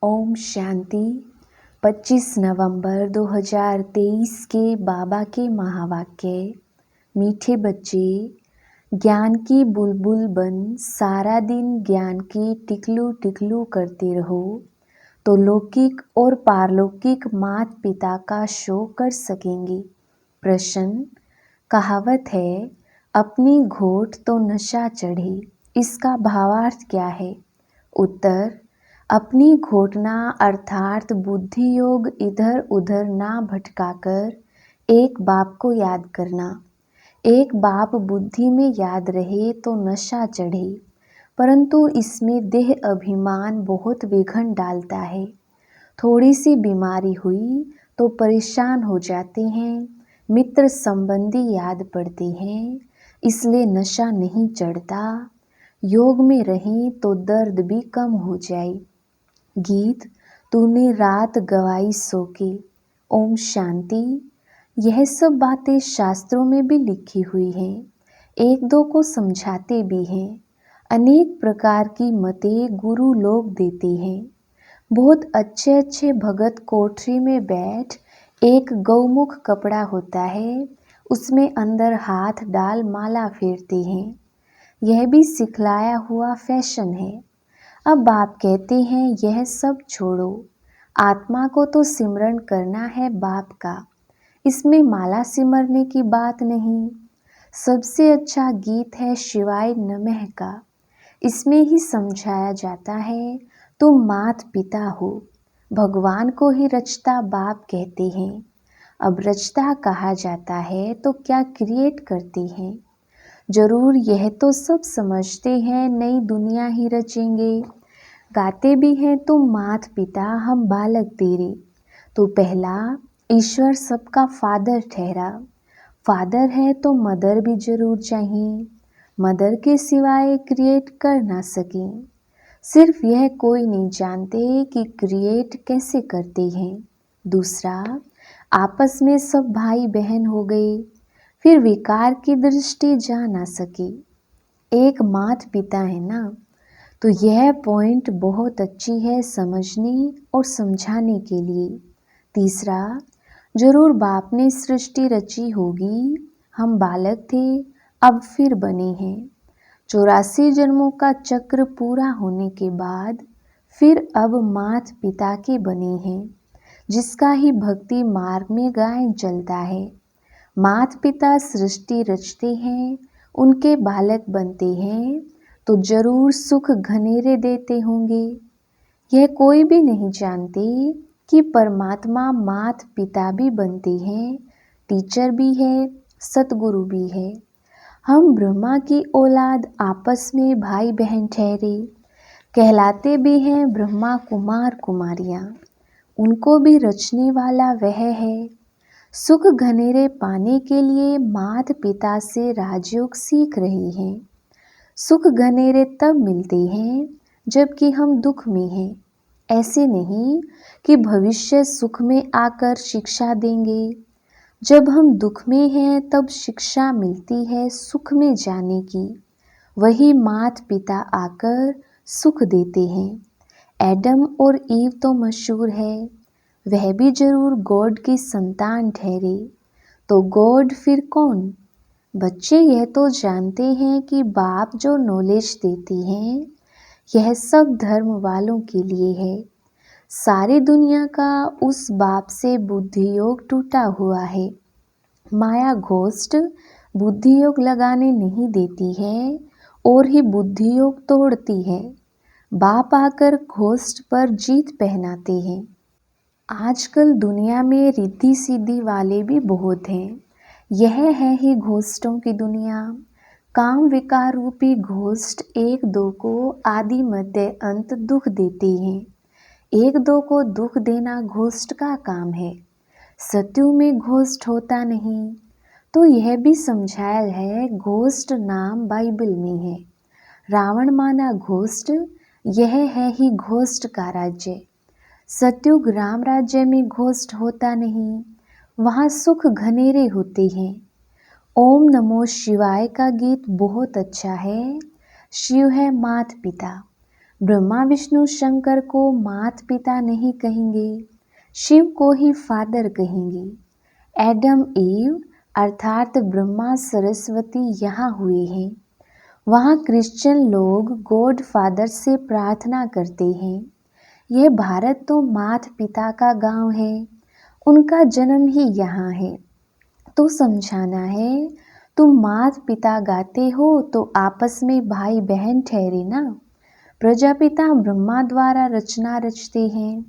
ओम शांति। 25 नवंबर 2023 के बाबा के महावाक्य। मीठे बच्चे, ज्ञान की बुलबुल बन सारा दिन ज्ञान की टिकलू टिकलू करते रहो तो लौकिक और पारलौकिक माता पिता का शो कर सकेंगे। प्रश्न। कहावत है, अपनी घोट तो नशा चढ़े, इसका भावार्थ क्या है? उत्तर। अपनी घोटना अर्थात बुद्धि योग इधर उधर ना भटकाकर एक बाप को याद करना। एक बाप बुद्धि में याद रहे तो नशा चढ़े, परंतु इसमें देह अभिमान बहुत विघन डालता है। थोड़ी सी बीमारी हुई तो परेशान हो जाते हैं, मित्र संबंधी याद पड़ते हैं, इसलिए नशा नहीं चढ़ता। योग में रहें तो दर्द भी कम हो जाए। गीत तूने रात गवाई सो के। ओम शांति। यह सब बातें शास्त्रों में भी लिखी हुई हैं, एक दो को समझाते भी हैं। अनेक प्रकार की मतें गुरु लोग देते हैं। बहुत अच्छे अच्छे भगत कोठरी में बैठ एक गौमुख कपड़ा होता है, उसमें अंदर हाथ डाल माला फेरते हैं। यह भी सिखलाया हुआ फैशन है। अब बाप कहते हैं यह सब छोड़ो, आत्मा को तो सिमरन करना है बाप का, इसमें माला सिमरने की बात नहीं। सबसे अच्छा गीत है शिवाय नमः का, इसमें ही समझाया जाता है तुम मात पिता हो। भगवान को ही रचता बाप कहते हैं। अब रचता कहा जाता है तो क्या क्रिएट करते हैं? जरूर यह तो सब समझते हैं नई दुनिया ही रचेंगे। गाते भी हैं तुम मात पिता हम बालक तेरे, तो पहला ईश्वर सबका फादर ठहरा। फादर है तो मदर भी जरूर चाहिए, मदर के सिवाय क्रिएट कर ना सकें। सिर्फ यह कोई नहीं जानते कि क्रिएट कैसे करते हैं। दूसरा, आपस में सब भाई बहन हो गए, फिर विकार की दृष्टि जा ना सके। एक मात पिता है ना, तो यह पॉइंट बहुत अच्छी है समझने और समझाने के लिए। तीसरा, जरूर बाप ने सृष्टि रची होगी, हम बालक थे अब फिर बने हैं। 84 जन्मों का चक्र पूरा होने के बाद फिर अब मात पिता के बने हैं, जिसका ही भक्ति मार्ग में गायन चलता है। मात पिता सृष्टि रचते हैं, उनके बालक बनते हैं, तो जरूर सुख घनेरे देते होंगे। यह कोई भी नहीं जानते कि परमात्मा मात पिता भी बनते हैं, टीचर भी है, सतगुरु भी है। हम ब्रह्मा की औलाद आपस में भाई बहन ठहरे, कहलाते भी हैं ब्रह्मा कुमार कुमारियाँ। उनको भी रचने वाला वह है। सुख घनेरे पाने के लिए मात पिता से राजयोग सीख रहे हैं। सुख घनेरे तब मिलते हैं जबकि हम दुख में हैं। ऐसे नहीं कि भविष्य सुख में आकर शिक्षा देंगे। जब हम दुख में हैं तब शिक्षा मिलती है सुख में जाने की। वही मात पिता आकर सुख देते हैं। एडम और ईव तो मशहूर है, वह भी जरूर गॉड की संतान ठहरे। तो गॉड फिर कौन? बच्चे यह तो जानते हैं कि बाप जो नॉलेज देते हैं यह सब धर्म वालों के लिए है। सारी दुनिया का उस बाप से बुद्धि योग टूटा हुआ है। माया घोस्ट बुद्धि योग लगाने नहीं देती है और ही बुद्धि योग तोड़ती है। बाप आकर घोस्ट पर जीत पहनाते हैं। आजकल दुनिया में रिद्धि सिद्धि वाले भी बहुत हैं। यह है ही घोष्टों की दुनिया। काम विकार रूपी घोष्ट एक दो को आदि मध्य अंत दुख देते हैं। एक दो को दुख देना घोष्ट का काम है। सत्यु में घोष्ट होता नहीं। तो यह भी समझाया है घोष्ट नाम बाइबल में है। रावण माना घोष्ट, यह है ही घोष्ट का राज्य। सत्युग राम राज्य में घोष्ट होता नहीं, वहाँ सुख घनेरे होते हैं। ओम नमो शिवाय का गीत बहुत अच्छा है। शिव है मात पिता, ब्रह्मा विष्णु शंकर को माता पिता नहीं कहेंगे, शिव को ही फादर कहेंगे। एडम ईव अर्थात ब्रह्मा सरस्वती यहाँ हुए हैं। वहाँ क्रिश्चियन लोग गॉड फादर से प्रार्थना करते हैं। यह भारत तो माता पिता का गांव है, उनका जन्म ही यहाँ है। तो समझाना है, तुम माता पिता गाते हो तो आपस में भाई बहन ठहरे ना। प्रजापिता ब्रह्मा द्वारा रचना रचते हैं,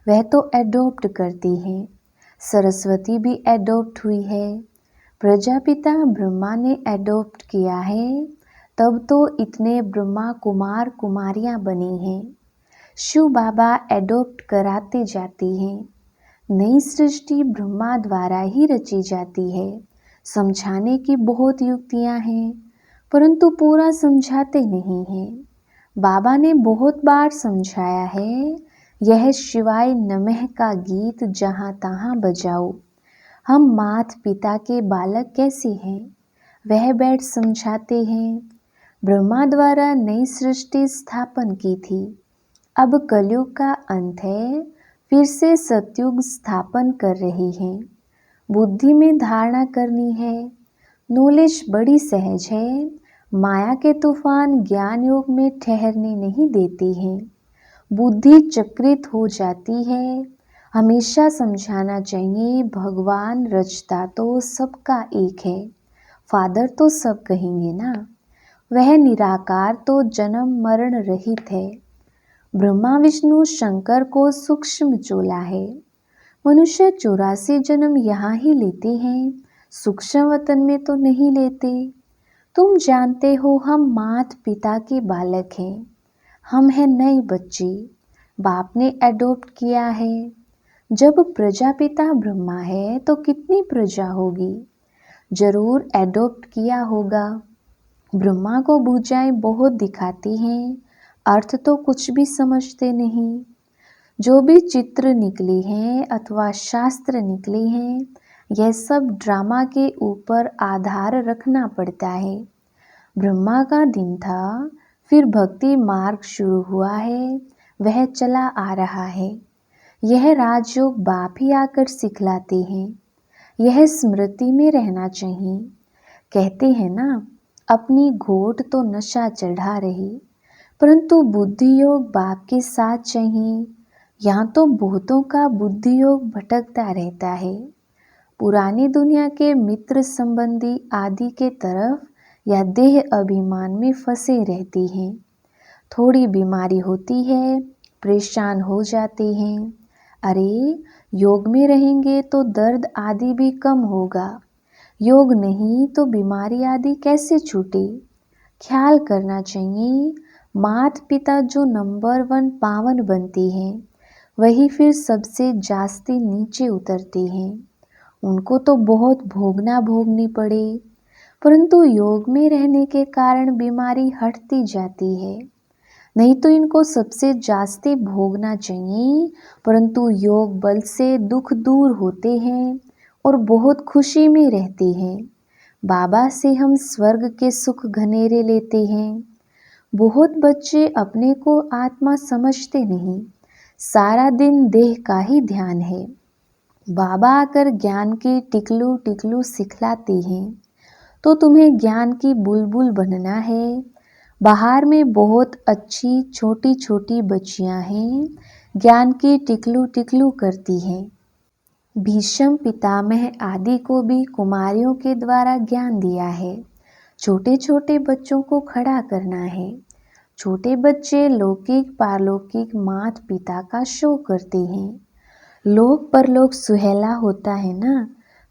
वह तो एडॉप्ट करते हैं। सरस्वती भी एडॉप्ट हुई है। प्रजापिता ब्रह्मा ने एडॉप्ट किया है, तब तो इतने ब्रह्मा कुमार कुमारियां बनी हैं। शिव बाबा एडॉप्ट कराते जाते हैं। नई सृष्टि ब्रह्मा द्वारा ही रची जाती है। समझाने की बहुत युक्तियां हैं, परंतु पूरा समझाते नहीं हैं। बाबा ने बहुत बार समझाया है, यह शिवाय नमः का गीत जहाँ तहाँ बजाओ। हम माता पिता के बालक कैसे हैं, वह बैठ समझाते हैं। ब्रह्मा द्वारा नई सृष्टि स्थापन की थी, अब कलयुग का अंत है, फिर से सतयुग स्थापन कर रही हैं। बुद्धि में धारणा करनी है, नॉलेज बड़ी सहज है। माया के तूफान ज्ञान योग में ठहरने नहीं देते हैं। बुद्धि चक्रित हो जाती है। हमेशा समझाना चाहिए, भगवान रचता तो सबका एक है, फादर तो सब कहेंगे ना। वह निराकार तो जन्म मरण रहित है। ब्रह्मा विष्णु शंकर को सूक्ष्म चोला है। मनुष्य 84 जन्म यहाँ ही लेते हैं, सूक्ष्म वतन में तो नहीं लेते। तुम जानते हो हम माता पिता के बालक हैं, हम हैं नए बच्चे, बाप ने एडॉप्ट किया है। जब प्रजापिता ब्रह्मा है तो कितनी प्रजा होगी, जरूर एडॉप्ट किया होगा। ब्रह्मा को भुजाएं बहुत दिखाती हैं, अर्थ तो कुछ भी समझते नहीं। जो भी चित्र निकले हैं अथवा शास्त्र निकले हैं, यह सब ड्रामा के ऊपर आधार रखना पड़ता है। ब्रह्मा का दिन था, फिर भक्ति मार्ग शुरू हुआ है, वह चला आ रहा है। यह राजयोग बाप ही आकर सिखलाते हैं। यह स्मृति में रहना चाहिए। कहते हैं ना, अपनी घोट तो नशा चढ़ा रही, परंतु बुद्धि योग बाप के साथ चाहिए। यहाँ तो बहुतों का बुद्धि योग भटकता रहता है। पुरानी दुनिया के मित्र संबंधी आदि के तरफ या देह अभिमान में फंसे रहते हैं। थोड़ी बीमारी होती है, परेशान हो जाते हैं। अरे योग में रहेंगे तो दर्द आदि भी कम होगा, योग नहीं तो बीमारी आदि कैसे छूटे। ख्याल करना चाहिए, माता पिता जो नंबर 1 पावन बनते हैं, वही फिर सबसे जास्ती नीचे उतरते हैं। उनको तो बहुत भोगना भोगनी पड़े, परंतु योग में रहने के कारण बीमारी हटती जाती है। नहीं तो इनको सबसे जास्ती भोगना चाहिए, परंतु योग बल से दुख दूर होते हैं और बहुत खुशी में रहते हैं। बाबा से हम स्वर्ग के सुख घनेरे लेते हैं। बहुत बच्चे अपने को आत्मा समझते नहीं, सारा दिन देह का ही ध्यान है। बाबा आकर ज्ञान की टिकलू टिकलू सिखलाते हैं, तो तुम्हें ज्ञान की बुलबुल बनना है। बाहर में बहुत अच्छी छोटी छोटी बच्चियां हैं, ज्ञान की टिकलू टिकलू करती हैं। भीष्म पितामह आदि को भी कुमारियों के द्वारा ज्ञान दिया है। छोटे छोटे बच्चों को खड़ा करना है। छोटे बच्चे लौकिक पारलौकिक माता पिता का शो करते हैं। लोक परलोक सुहेला होता है ना,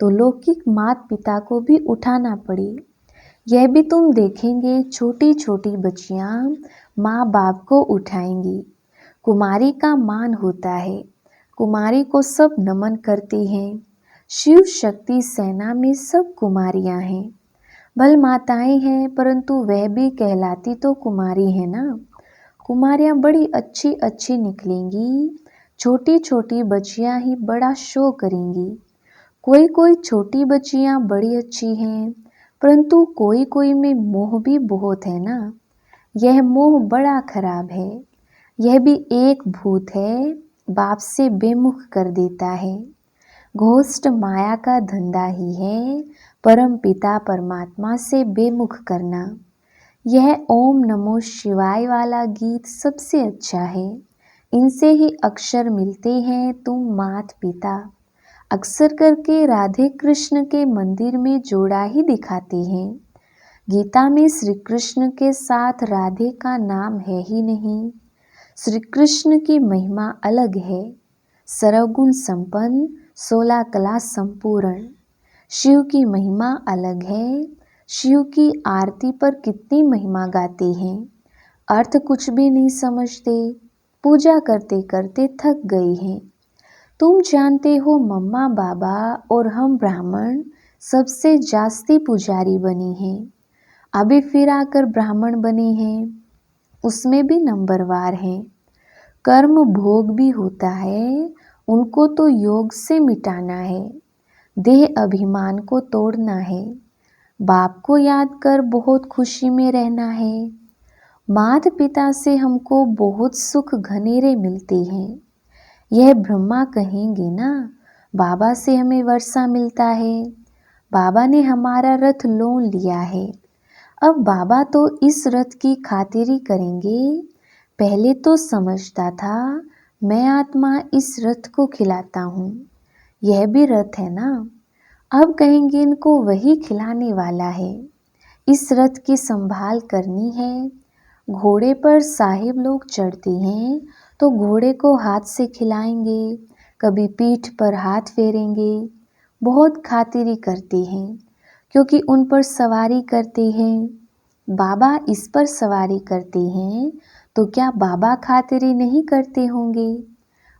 तो लौकिक माता पिता को भी उठाना पड़े। यह भी तुम देखेंगे, छोटी छोटी बच्चियां माँ बाप को उठाएंगी। कुमारी का मान होता है, कुमारी को सब नमन करते हैं। शिव शक्ति सेना में सब कुमारियां हैं। भल माताएं हैं, परंतु वह भी कहलाती तो कुमारी है ना। कुमारियां बड़ी अच्छी अच्छी निकलेंगी। छोटी छोटी बच्चियां ही बड़ा शो करेंगी। कोई कोई छोटी बच्चियां बड़ी अच्छी हैं, परंतु कोई कोई में मोह भी बहुत है ना। यह मोह बड़ा खराब है। यह भी एक भूत है, बाप से बेमुख कर देता है। घोष्ट माया का धंधा ही है, परम पिता परमात्मा से बेमुख करना। यह ओम नमो शिवाय वाला गीत सबसे अच्छा है। इनसे ही अक्षर मिलते हैं तुम मात पिता। अक्सर करके राधे कृष्ण के मंदिर में जोड़ा ही दिखाते हैं। गीता में श्री कृष्ण के साथ राधे का नाम है ही नहीं। श्री कृष्ण की महिमा अलग है, सर्वगुण संपन्न, 16 कला संपूर्ण। शिव की महिमा अलग है। शिव की आरती पर कितनी महिमा गाते हैं, अर्थ कुछ भी नहीं समझते, पूजा करते करते थक गए हैं। तुम जानते हो मम्मा बाबा और हम ब्राह्मण सबसे जास्ती पुजारी बने हैं। अभी फिर आकर ब्राह्मण बने हैं, उसमें भी नंबरवार हैं। कर्म भोग भी होता है, उनको तो योग से मिटाना है। देह अभिमान को तोड़ना है। बाप को याद कर बहुत खुशी में रहना है। माता पिता से हमको बहुत सुख घनेरे मिलते हैं। यह ब्रह्मा कहेंगे ना, बाबा से हमें वर्षा मिलता है। बाबा ने हमारा रथ लोन लिया है। अब बाबा तो इस रथ की खातिरी करेंगे। पहले तो समझता था मैं आत्मा इस रथ को खिलाता हूँ, यह भी रथ है ना। अब कहेंगे इनको वही खिलाने वाला है। इस रथ की संभाल करनी है। घोड़े पर साहिब लोग चढ़ते हैं तो घोड़े को हाथ से खिलाएंगे, कभी पीठ पर हाथ फेरेंगे। बहुत खातिरी करते हैं क्योंकि उन पर सवारी करते हैं। बाबा इस पर सवारी करते हैं तो क्या बाबा खातिरी नहीं करते होंगे?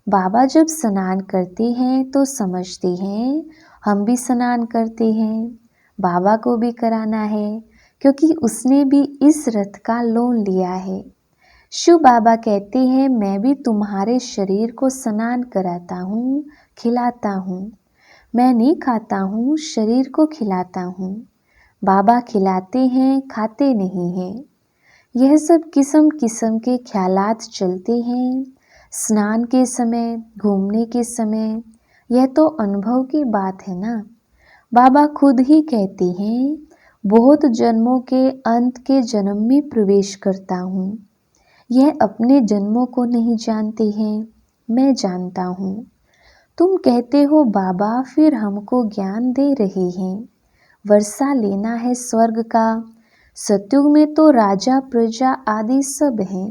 बाबा जब स्नान करते हैं तो समझते हैं हम भी स्नान करते हैं, बाबा को भी कराना है क्योंकि उसने भी इस रथ का लोन लिया है। शिव बाबा कहते हैं मैं भी तुम्हारे शरीर को स्नान कराता हूँ, खिलाता हूँ। मैं नहीं खाता हूँ, शरीर को खिलाता हूँ। बाबा खिलाते हैं, खाते नहीं हैं। यह सब किस्म किस्म के ख्यालात चलते हैं। स्नान के समय, घूमने के समय, यह तो अनुभव की बात है ना। बाबा खुद ही कहते हैं बहुत जन्मों के अंत के जन्म में प्रवेश करता हूँ। यह अपने जन्मों को नहीं जानते हैं, मैं जानता हूँ। तुम कहते हो बाबा फिर हमको ज्ञान दे रहे हैं, वर्षा लेना है स्वर्ग का। सतयुग में तो राजा प्रजा आदि सब हैं।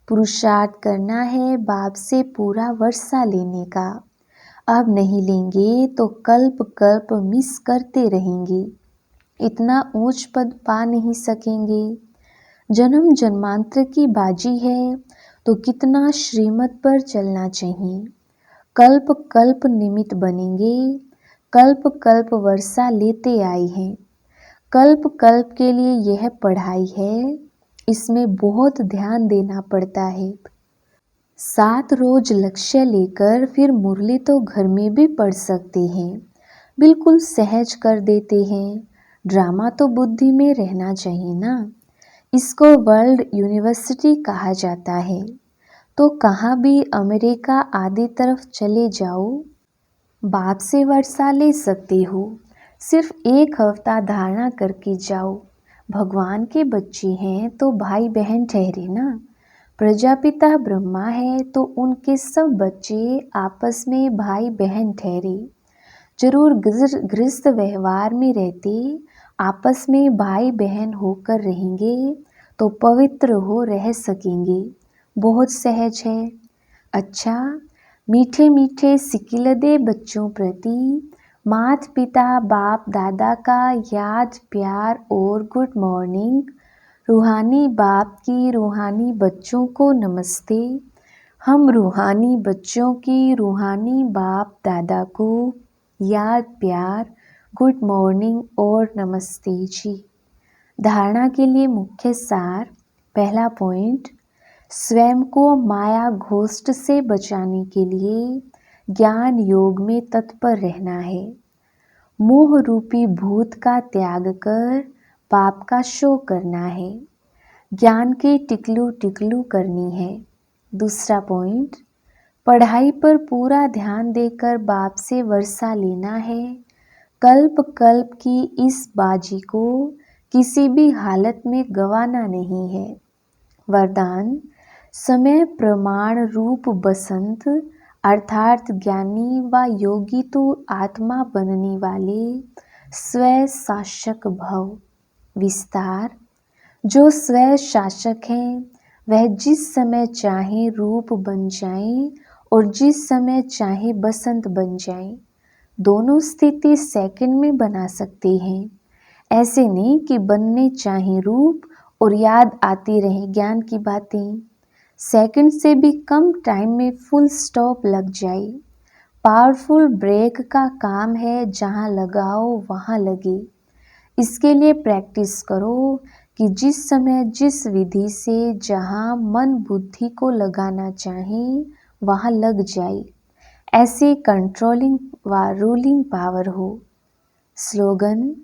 पुरुषार्थ करना है बाप से पूरा वर्षा लेने का। अब नहीं लेंगे तो कल्प कल्प मिस करते रहेंगे, इतना ऊंच पद पा नहीं सकेंगे। जन्म जन्मांतर की बाजी है तो कितना श्रीमत पर चलना चाहिए। कल्प कल्प निमित्त बनेंगे, कल्प कल्प वर्षा लेते आए हैं। कल्प कल्प के लिए यह पढ़ाई है, इसमें बहुत ध्यान देना पड़ता है। 7 रोज लक्ष्य लेकर फिर मुरली तो घर में भी पढ़ सकते हैं, बिल्कुल सहज कर देते हैं। ड्रामा तो बुद्धि में रहना चाहिए ना। इसको वर्ल्ड यूनिवर्सिटी कहा जाता है। तो कहाँ भी अमेरिका आदि तरफ चले जाओ, बाप से वर्षा ले सकते हो। सिर्फ 1 हफ्ता धारणा करके जाओ। भगवान के बच्चे हैं तो भाई बहन ठहरे ना। प्रजापिता ब्रह्मा है तो उनके सब बच्चे आपस में भाई बहन ठहरे। जरूर गृहस्थ व्यवहार में रहते आपस में भाई बहन होकर रहेंगे तो पवित्र हो रह सकेंगे। बहुत सहज है। अच्छा, मीठे मीठे सिकिलदे बच्चों प्रति माता पिता बाप दादा का याद प्यार और गुड मॉर्निंग। रूहानी बाप की रूहानी बच्चों को नमस्ते। हम रूहानी बच्चों की रूहानी बाप दादा को याद प्यार गुड मॉर्निंग और नमस्ते जी। धारणा के लिए मुख्य सार। पहला पॉइंट, स्वयं को माया घोष्ट से बचाने के लिए ज्ञान योग में तत्पर रहना है। मोह रूपी भूत का त्याग कर पाप का शो करना है। ज्ञान की टिकलू टिकलू करनी है। दूसरा पॉइंट, पढ़ाई पर पूरा ध्यान देकर बाप से वर्षा लेना है। कल्प कल्प की इस बाजी को किसी भी हालत में गंवाना नहीं है। वरदान, समय प्रमाण रूप बसंत अर्थात ज्ञानी व योगी तो आत्मा बनने वाले स्वयं शासक भव। विस्तार, जो स्वयं शासक हैं वह जिस समय चाहे रूप बन जाएं और जिस समय चाहे बसंत बन जाएं, दोनों स्थिति सेकंड में बना सकते हैं। ऐसे नहीं कि बनने चाहे रूप और याद आती रहे ज्ञान की बातें। सेकंड से भी कम टाइम में फुल स्टॉप लग जाए। पावरफुल ब्रेक का काम है, जहाँ लगाओ वहाँ लगे। इसके लिए प्रैक्टिस करो कि जिस समय जिस विधि से जहाँ मन बुद्धि को लगाना चाहे वहाँ लग जाए। ऐसी कंट्रोलिंग व रूलिंग पावर हो। स्लोगन,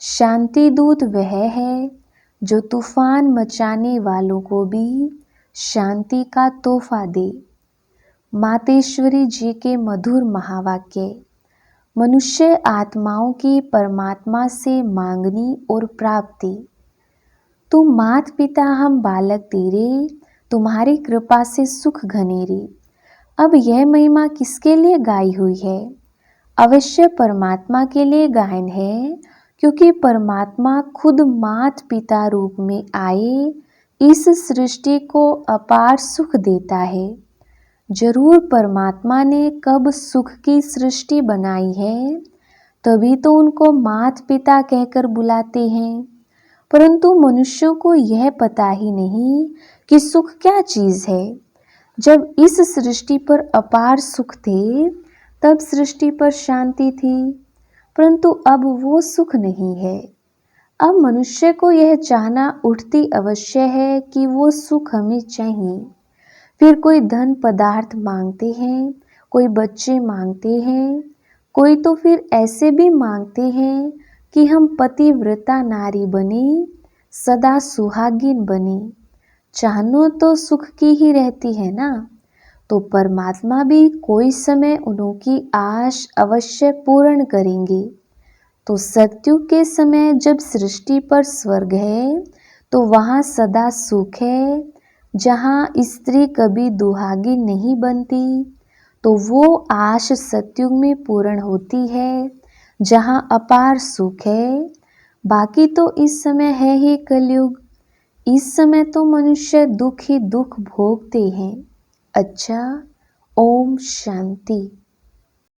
शांति दूत वह है जो तूफान मचाने वालों को भी शांति का तोहफा दे। मातेश्वरी जी के मधुर महावाक्य। मनुष्य आत्माओं की परमात्मा से मांगनी और प्राप्ति। तुम मात पिता हम बालक तेरे, तुम्हारी कृपा से सुख घनेरे। अब यह महिमा किसके लिए गाई हुई है? अवश्य परमात्मा के लिए गायन है, क्योंकि परमात्मा खुद मात पिता रूप में आए इस सृष्टि को अपार सुख देता है। जरूर परमात्मा ने कब सुख की सृष्टि बनाई है, तभी तो उनको मात पिता कहकर बुलाते हैं। परंतु मनुष्यों को यह पता ही नहीं कि सुख क्या चीज है। जब इस सृष्टि पर अपार सुख थे तब सृष्टि पर शांति थी, परंतु अब वो सुख नहीं है। अब मनुष्य को यह चाहना उठती अवश्य है कि वो सुख हमें चाहिए। फिर कोई धन पदार्थ मांगते हैं, कोई बच्चे मांगते हैं, कोई तो फिर ऐसे भी मांगते हैं कि हम पतिव्रता नारी बने, सदा सुहागिन बने। चाहना तो सुख की ही रहती है ना। तो परमात्मा भी कोई समय उनकी आश अवश्य पूर्ण करेंगे। तो सत्युग के समय जब सृष्टि पर स्वर्ग है तो वहाँ सदा सुख है। जहाँ स्त्री कभी दुहागी नहीं बनती, तो वो आश सत्युग में पूर्ण होती है, जहाँ अपार सुख है। बाकी तो इस समय है ही कलयुग। इस समय तो मनुष्य दुख ही दुख भोगते हैं। अच्छा, ओम शांति।